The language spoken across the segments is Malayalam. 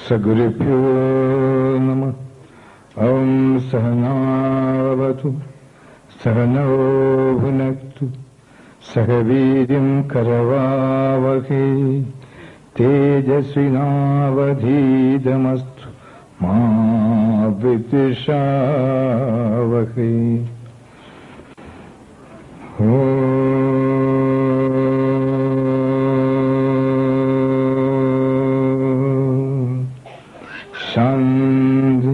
സഗുരുഭ്യോ നമഃ. ഓം സഹനാവതു സഹനോ ഭുനക്തു സഹ വീര്യം കരവാവഹൈ തേജസ്വിനാവധീതമസ്തു മാ വിദ്വിഷാവഹൈ. ശാന്തി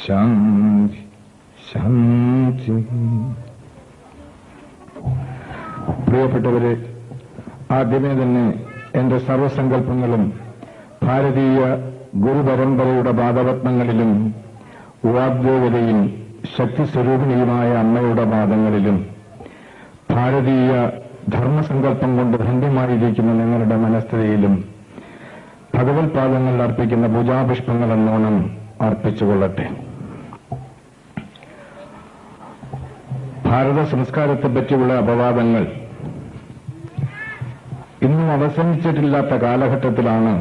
ശാന്തി ശാന്തി. പ്രിയപ്പെട്ടവരെ, ആദ്യമേ തന്നെ എന്റെ സർവസങ്കല്പങ്ങളും ഭാരതീയ ഗുരുപരമ്പരയുടെ പാദപത്മങ്ങളിലും വാഗ്ദേവതയും ശക്തിസ്വരൂപിണിയുമായ അമ്മയുടെ പാദങ്ങളിലും ഭാരതീയ ധർമ്മസങ്കല്പം കൊണ്ട് ധന്യമായിരിക്കുന്ന നിങ്ങളുടെ മനസ്ഥിതിയിലും ഭഗവത് പാദങ്ങൾ അർപ്പിക്കുന്ന പൂജാപുഷ്പങ്ങൾ എന്നോണം അർപ്പിച്ചുകൊള്ളട്ടെ. ഭാരത സംസ്കാരത്തെപ്പറ്റിയുള്ള അപവാദങ്ങൾ ഇന്നും അവസാനിച്ചിട്ടില്ലാത്ത കാലഘട്ടത്തിലാണ്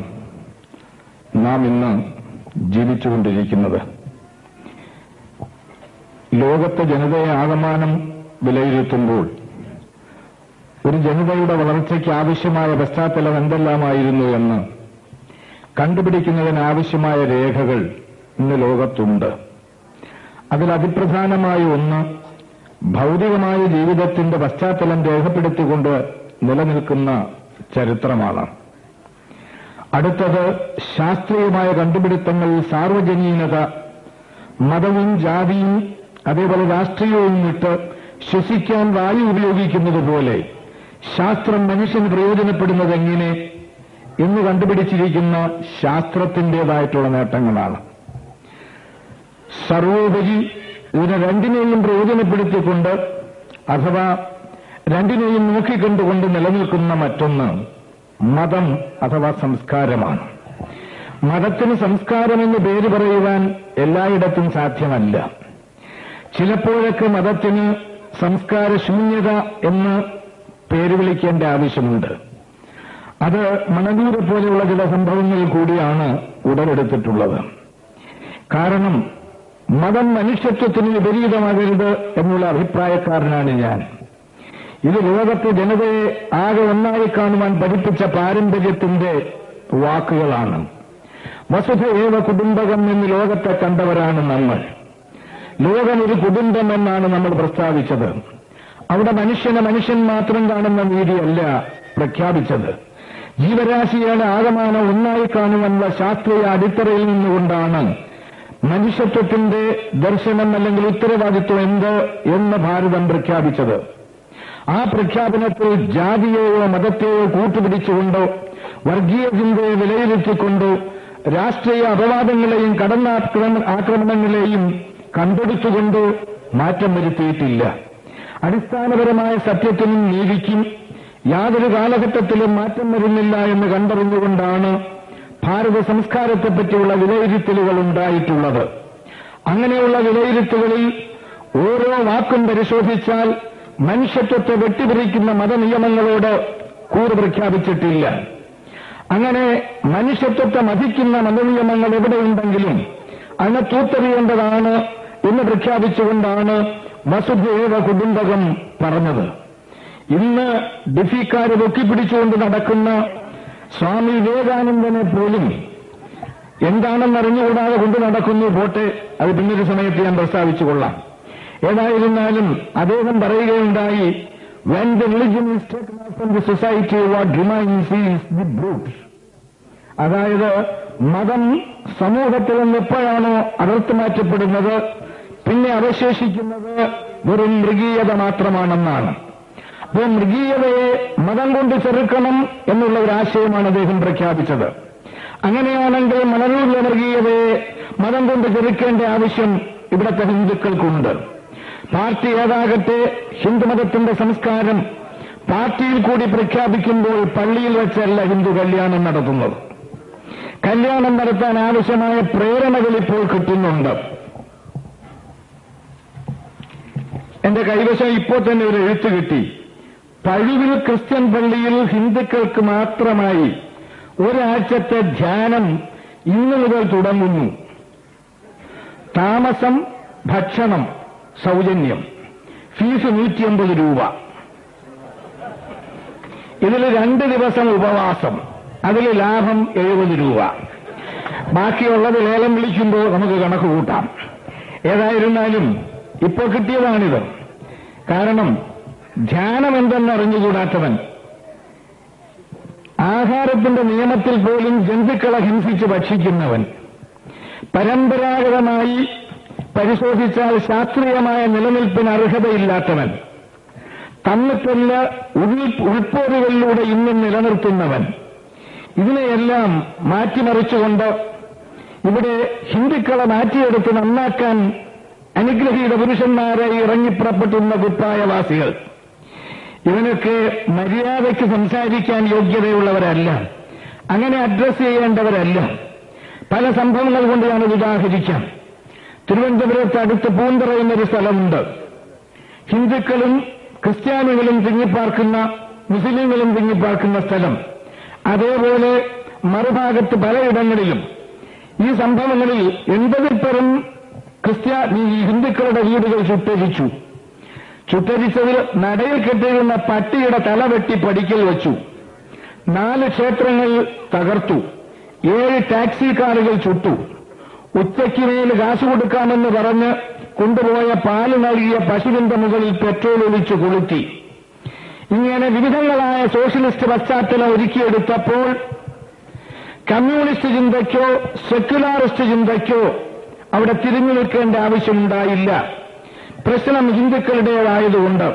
നാം ഇന്ന് ജീവിച്ചുകൊണ്ടിരിക്കുന്നത്. ലോകത്തെ ജനതയെ ആകമാനം വിലയിരുത്തുമ്പോൾ ഒരു ജനതയുടെ വളർച്ചയ്ക്ക് ആവശ്യമായ പശ്ചാത്തലം എന്തെല്ലാമായിരുന്നു എന്ന് കണ്ടുപിടിക്കുന്നതിനാവശ്യമായ രേഖകൾ ഇന്ന് ലോകത്തുണ്ട്. അതിൽ അതിപ്രധാനമായ ഒന്ന് ഭൗതികമായ ജീവിതത്തിന്റെ പശ്ചാത്തലം രേഖപ്പെടുത്തിക്കൊണ്ട് നിലനിൽക്കുന്ന ചരിത്രമാണ്. അടുത്തത് ശാസ്ത്രീയമായ കണ്ടുപിടുത്തങ്ങളിൽ സാർവജനീനത, മതവും ജാതിയും അതേപോലെ രാഷ്ട്രീയവും വിട്ട് ശ്വസിക്കാൻ വായു ഉപയോഗിക്കുന്നത് പോലെ ശാസ്ത്രം മനുഷ്യന് പ്രയോജനപ്പെടുന്നത് എങ്ങനെ എന്ന് കണ്ടുപിടിച്ചിരിക്കുന്ന ശാസ്ത്രത്തിൻ്റെതായിട്ടുള്ള നേട്ടങ്ങളാണ്. സർവോപരി ഇതിനെ രണ്ടിനെയും പ്രയോജനപ്പെടുത്തിക്കൊണ്ട് അഥവാ രണ്ടിനെയും നോക്കിക്കണ്ടുകൊണ്ട് നിലനിൽക്കുന്ന മറ്റൊന്ന് മതം അഥവാ സംസ്കാരമാണ്. മതത്തിന് സംസ്കാരമെന്ന് പേര് പറയുവാൻ എല്ലായിടത്തും സാധ്യമല്ല. ചിലപ്പോഴൊക്കെ മതത്തിന് സംസ്കാരശൂന്യത എന്ന് പേര് വിളിക്കേണ്ട ആവശ്യമുണ്ട്. അത് മണലൂരെ പോലെയുള്ള ചില സംഭവങ്ങൾ കൂടിയാണ് ഉടലെടുത്തിട്ടുള്ളത്. കാരണം മതം മനുഷ്യത്വത്തിന് വിപരീതമാകരുത് എന്നുള്ള അഭിപ്രായക്കാരനാണ് ഞാൻ. ഇത് ലോകത്തെ ജനതയെ ആകെ ഒന്നായി കാണുവാൻ പഠിപ്പിച്ച പാരമ്പര്യത്തിന്റെ വാക്കുകളാണ്. വസുധൈവ കുടുംബകം എന്ന് ലോകത്തെ കണ്ടവരാണ് നമ്മൾ. ലോകം ഒരു കുടുംബം എന്നാണ് നമ്മൾ പ്രസ്താവിച്ചത്. അവിടെ മനുഷ്യനെ മനുഷ്യൻ മാത്രം കാണുന്ന രീതിയല്ല പ്രഖ്യാപിച്ചത്. ജീവരാശികളെ ആകമാനം ഒന്നായി കാണുവാനുള്ള ശാസ്ത്രീയ അടിത്തറയിൽ നിന്നുകൊണ്ടാണ് മനുഷ്യത്വത്തിന്റെ ദർശനം അല്ലെങ്കിൽ ഉത്തരവാദിത്വം എന്ത് എന്ന് ഭാരതം പ്രഖ്യാപിച്ചത്. ആ പ്രഖ്യാപനത്തിൽ ജാതിയെയോ മതത്തെയോ കൂട്ടുപിടിച്ചുകൊണ്ടോ വർഗീയ ചിന്തയെ വിലയിരുത്തിക്കൊണ്ടോ രാഷ്ട്രീയ അപവാദങ്ങളെയും ആക്രമണങ്ങളെയും കണ്ടെടുത്തുകൊണ്ട് മാറ്റം വരുത്തിയിട്ടില്ല. അടിസ്ഥാനപരമായ സത്യത്തിനും നീതിക്കും യാതൊരു കാലഘട്ടത്തിലും മാറ്റം വരുന്നില്ല എന്ന് കണ്ടറിഞ്ഞുകൊണ്ടാണ് ഭാരത സംസ്കാരത്തെപ്പറ്റിയുള്ള വിലയിരുത്തലുകൾ ഉണ്ടായിട്ടുള്ളത്. അങ്ങനെയുള്ള വിലയിരുത്തലുകളിൽ ഓരോ വാക്കും പരിശോധിച്ചാൽ മനുഷ്യത്വത്തെ വെട്ടിപിടിക്കുന്ന മതനിയമങ്ങളോട് കൂറ് പ്രഖ്യാപിച്ചിട്ടില്ല. അങ്ങനെ മനുഷ്യത്വത്തെ മതിക്കുന്ന മതനിയമങ്ങൾ എവിടെയുണ്ടെങ്കിലും അതിനെ തൂത്തെറിയേണ്ടതാണ് എന്ന് പ്രഖ്യാപിച്ചുകൊണ്ടാണ് വസുധൈവ കുടുംബകം പറഞ്ഞത്. ഇന്ന് ഡിഫിക്കാരെ പൊക്കിപ്പിടിച്ചുകൊണ്ട് നടക്കുന്ന സ്വാമി വിവേകാനന്ദനെ പോലും എന്താണെന്നറിഞ്ഞുകൂടാതെ കൊണ്ടു നടക്കുന്നു. പോട്ടെ, അത് പിന്നൊരു സമയത്ത് ഞാൻ പ്രസ്താവിച്ചുകൊള്ളാം. ഏതായിരുന്നാലും അദ്ദേഹം പറയുകയുണ്ടായി, when the religion is taken out from the society, what remains is the brute. അതായത് മതം സമൂഹത്തിൽ നിന്ന് എപ്പോഴാണോ അടർത്തി മാറ്റപ്പെടുന്നത് പിന്നെ അവശേഷിക്കുന്നത് വെറും മൃഗീയത മാത്രമാണെന്നാണ്. അപ്പോൾ മൃഗീയതയെ മതം കൊണ്ട് ചെറുക്കണം എന്നുള്ള ഒരു ആശയമാണ് അദ്ദേഹം പ്രഖ്യാപിച്ചത്. അങ്ങനെയാണെങ്കിൽ മണലൂരിലെ മൃഗീയതയെ മതം കൊണ്ട് ചെറുക്കേണ്ട ആവശ്യം ഇവിടുത്തെ ഹിന്ദുക്കൾക്കുണ്ട്. പാർട്ടി ഏതാകട്ടെ ഹിന്ദുമതത്തിന്റെ സംസ്കാരം പാർട്ടിയിൽ കൂടി പ്രഖ്യാപിക്കുമ്പോൾ പള്ളിയിൽ വെച്ചല്ല ഹിന്ദു കല്യാണം നടത്തുന്നത്. കല്യാണം നടത്താൻ ആവശ്യമായ പ്രേരണകൾ ഇപ്പോൾ കിട്ടുന്നുണ്ട്. എന്റെ കൈവശം ഇപ്പോൾ തന്നെ ഒരു എഴുത്ത് കിട്ടി. പഴുവിൽ ക്രിസ്ത്യൻ പള്ളിയിൽ ഹിന്ദുക്കൾക്ക് മാത്രമായി ഒരാഴ്ചത്തെ ധ്യാനം ഇന്നു മുതൽ തുടങ്ങുന്നു. താമസം, ഭക്ഷണം സൗജന്യം, ഫീസ് 150 രൂപ. ഇതിൽ 2 ദിവസം ഉപവാസം, അതിൽ ലാഭം 70 രൂപ. ബാക്കിയുള്ളത് ലേലം വിളിക്കുമ്പോൾ നമുക്ക് കണക്ക് കൂട്ടാം. ഏതായിരുന്നാലും ഇപ്പോൾ കിട്ടിയതാണിത്. കാരണം ധ്യാനം എന്തെന്നറിഞ്ഞുകൂടാത്തവൻ ആഹാരത്തിന്റെ നിയമത്തിൽ പോലും ജന്തുക്കളെ ഹിംസിച്ച് ഭക്ഷിക്കുന്നവൻ, പരമ്പരാഗതമായി പരിശോധിച്ചാൽ ശാസ്ത്രീയമായ നിലനിൽപ്പിന് അർഹതയില്ലാത്തവൻ, തമ്മിത്തല്ല ഉൾപ്പോരുകളിലൂടെ ഇന്നും നിലനിർത്തുന്നവൻ, ഇതിനെയെല്ലാം മാറ്റിമറിച്ചുകൊണ്ട് ഇവിടെ ഹിന്ദുക്കളെ മാറ്റിയെടുത്ത് നന്നാക്കാൻ അനുഗ്രഹീത പുരുഷന്മാരായി ഇറങ്ങിപ്പുറപ്പെട്ടുന്ന കുപ്പായവാസികൾ, ഇവനൊക്കെ മര്യാദയ്ക്ക് സംസാരിക്കാൻ യോഗ്യതയുള്ളവരല്ല, അങ്ങനെ അഡ്രസ് ചെയ്യേണ്ടവരല്ല. പല സംഭവങ്ങൾ കൊണ്ട് ഞാനത് ഉദാഹരിക്കാം. തിരുവനന്തപുരത്ത് അടുത്ത് പൂന്തറ എന്നൊരു സ്ഥലമുണ്ട്. ഹിന്ദുക്കളും ക്രിസ്ത്യാനികളും തിങ്ങിപ്പാർക്കുന്ന, മുസ്ലിങ്ങളും തിങ്ങിപ്പാർക്കുന്ന സ്ഥലം. അതേപോലെ മറുഭാഗത്ത് പലയിടങ്ങളിലും ഈ സംഭവങ്ങളിൽ 80-പരം ഹിന്ദുക്കളുടെ വീടുകൾ ചുട്ടരിച്ചു. ചുട്ടരിച്ചതിൽ നടയിൽ കെട്ടിയിരുന്ന പട്ടിയുടെ തല വെട്ടി പടിക്കൽ വച്ചു. 4 ക്ഷേത്രങ്ങൾ തകർത്തു. 7 ടാക്സി കാറുകൾ ചുട്ടു. ഉച്ചയ്ക്ക് മേൽ കാശ് കൊടുക്കാമെന്ന് പറഞ്ഞ് കൊണ്ടുപോയ പാല് നൽകിയ പശുവിന്റെ മുകളിൽ പെട്രോൾ ഒഴിച്ചു കൊളുത്തി. ഇങ്ങനെ വിവിധങ്ങളായ സോഷ്യലിസ്റ്റ് പശ്ചാത്തലം ഒരുക്കിയെടുത്തപ്പോൾ കമ്മ്യൂണിസ്റ്റ് ചിന്തയ്ക്കോ സെക്യുലാറിസ്റ്റ് ചിന്തയ്ക്കോ അവിടെ തിരിഞ്ഞു നിൽക്കേണ്ട ആവശ്യമുണ്ടായില്ല. പ്രശ്നം ഹിന്ദുക്കളുടേതായതുകൊണ്ട്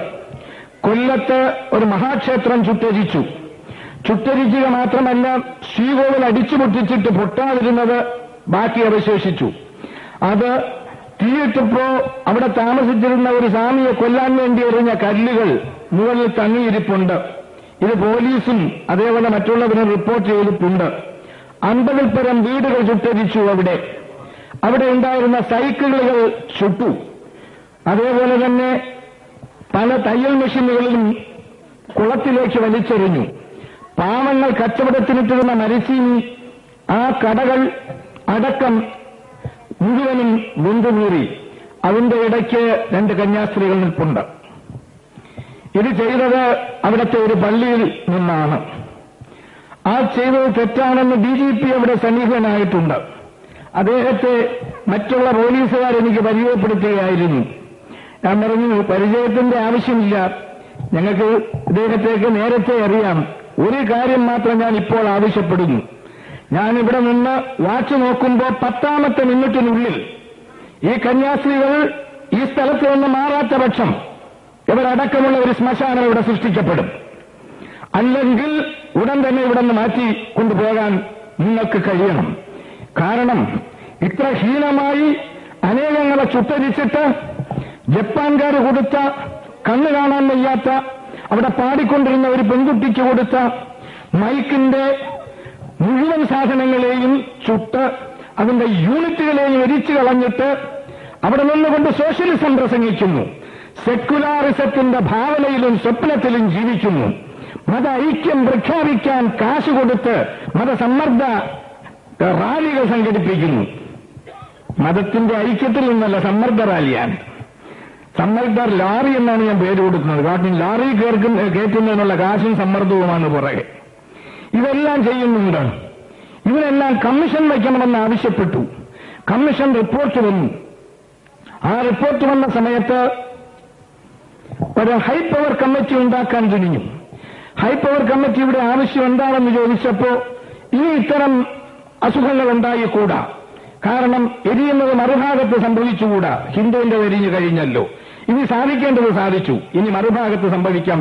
കൊല്ലത്ത് ഒരു മഹാക്ഷേത്രം ചുട്ടരിച്ചു. ചുട്ടരിക്കുക മാത്രമല്ല, ശ്രീകോവിൽ അടിച്ചുപൊട്ടിച്ചിട്ട് പൊട്ടാതിരുന്നത് ബാക്കി അവശേഷിച്ചു. അത് തീയിട്ടപ്പോ അവിടെ താമസിച്ചിരുന്ന ഒരു സ്വാമിയെ കൊല്ലാൻ വേണ്ടി എറിഞ്ഞ കല്ലുകൾ മുകളിൽ തങ്ങിയിരിപ്പുണ്ട്. ഇത് പോലീസും അതേപോലെ മറ്റുള്ളവരും റിപ്പോർട്ട് ചെയ്തിട്ടുണ്ട്. 50-പരം വീടുകൾ ചുട്ടരിച്ചു. അവിടെ ഉണ്ടായിരുന്ന സൈക്കിളുകൾ ചുട്ടു. അതേപോലെ തന്നെ പല തയ്യൽ മെഷീനുകളിലും കുളത്തിലേക്ക് വലിച്ചെറിഞ്ഞു. പാവങ്ങൾ കച്ചവടത്തിനിട്ടിരുന്ന മരച്ചീനി, ആ കടകൾ അടക്കം മുഴുവനും വെന്തുമൂറി. അതിന്റെ ഇടയ്ക്ക് 2 കന്യാസ്ത്രീകൾ നിൽപ്പുണ്ട്. ഇത് ചെയ്തത് അവിടുത്തെ ഒരു പള്ളിയിൽ നിന്നാണ്. ആ ചെയ്തത് തെറ്റാണെന്ന് DGP അവിടെ സന്നിഹിതനായിട്ടുണ്ട്. അദ്ദേഹത്തെ മറ്റുള്ള പോലീസുകാരെനിക്ക് പരിചയപ്പെടുത്തുകയായിരുന്നു. ഞാൻ പറഞ്ഞു, പരിചയത്തിന്റെ ആവശ്യമില്ല, ഞങ്ങൾക്ക് ഇദ്ദേഹത്തേക്ക് നേരത്തെ അറിയാം. ഒരു കാര്യം മാത്രം ഞാൻ ഇപ്പോൾ ആവശ്യപ്പെടുന്നു. ഞാനിവിടെ നിന്ന് വാച്ച് നോക്കുമ്പോൾ 10ാമത്തെ മിനിറ്റിനുള്ളിൽ ഈ കന്യാസ്ത്രീകൾ ഈ സ്ഥലത്ത് നിന്ന് മാറാത്ത പക്ഷം ഇവരടക്കമുള്ള ഒരു ശ്മശാനം ഇവിടെ സൃഷ്ടിക്കപ്പെടും. അല്ലെങ്കിൽ ഉടൻ തന്നെ ഇവിടെ നിന്ന് മാറ്റി കൊണ്ടുപോകാൻ നിങ്ങൾക്ക് കഴിയണം. കാരണം ഇത്ര ഹീനമായി അനേകങ്ങളെ ചുട്ടരിച്ചിട്ട് ജപ്പാൻകാർ കൊടുത്ത, കണ്ണു കാണാൻ വയ്യാത്ത, അവിടെ പാടിക്കൊണ്ടിരുന്ന ഒരു പെൺകുട്ടിക്ക് കൊടുത്ത മൈക്കിന്റെ മുഴുവൻ സാധനങ്ങളെയും ചുട്ട് അതിന്റെ യൂണിറ്റുകളെയും എരിച്ചു കളഞ്ഞിട്ട് അവിടെ നിന്നുകൊണ്ട് സോഷ്യലിസം പ്രസംഗിക്കുന്നു. സെക്യുലാറിസത്തിന്റെ ഭാവനയിലും സ്വപ്നത്തിലും ജീവിക്കുന്നു. മത ഐക്യം പ്രഖ്യാപിക്കാൻ കാശ് കൊടുത്ത് മതസമ്മർദ്ദ റാലികൾ സംഘടിപ്പിക്കുന്നു. മതത്തിന്റെ ഐക്യത്തിൽ നിന്നല്ല, സമ്മർദ്ദ റാലിയാണ്. സമ്മർദ്ദ ലാറി എന്നാണ് ഞാൻ പേര് കൊടുക്കുന്നത്. കാരണം ലാറി കയറ്റുന്നതിനുള്ള കാശും സമ്മർദ്ദവുമാണ് പുറകെ. ഇതെല്ലാം ചെയ്യുന്നുണ്ട്. ഇതിനെല്ലാം കമ്മീഷൻ വയ്ക്കണമെന്ന് ആവശ്യപ്പെട്ടു. കമ്മീഷൻ റിപ്പോർട്ട് വന്നു. ആ റിപ്പോർട്ട് വന്ന സമയത്ത് ഒരു ഹൈ പവർ കമ്മിറ്റി ഉണ്ടാക്കാൻ തുനിഞ്ഞു. ഹൈ പവർ കമ്മിറ്റിയുടെ ആവശ്യം എന്താണെന്ന് ചോദിച്ചപ്പോ ഇനി ഇത്തരം അസുഖങ്ങൾ ഉണ്ടായിക്കൂടാ. കാരണം എരിയുന്നത് മറുഭാഗത്ത് സംഭവിച്ചുകൂടാ. ഹിന്ദുവിന്റെ എരിഞ്ഞു കഴിഞ്ഞല്ലോ. ഇനി സാധിക്കേണ്ടത് സാധിച്ചു. ഇനി മറുഭാഗത്ത് സംഭവിക്കാം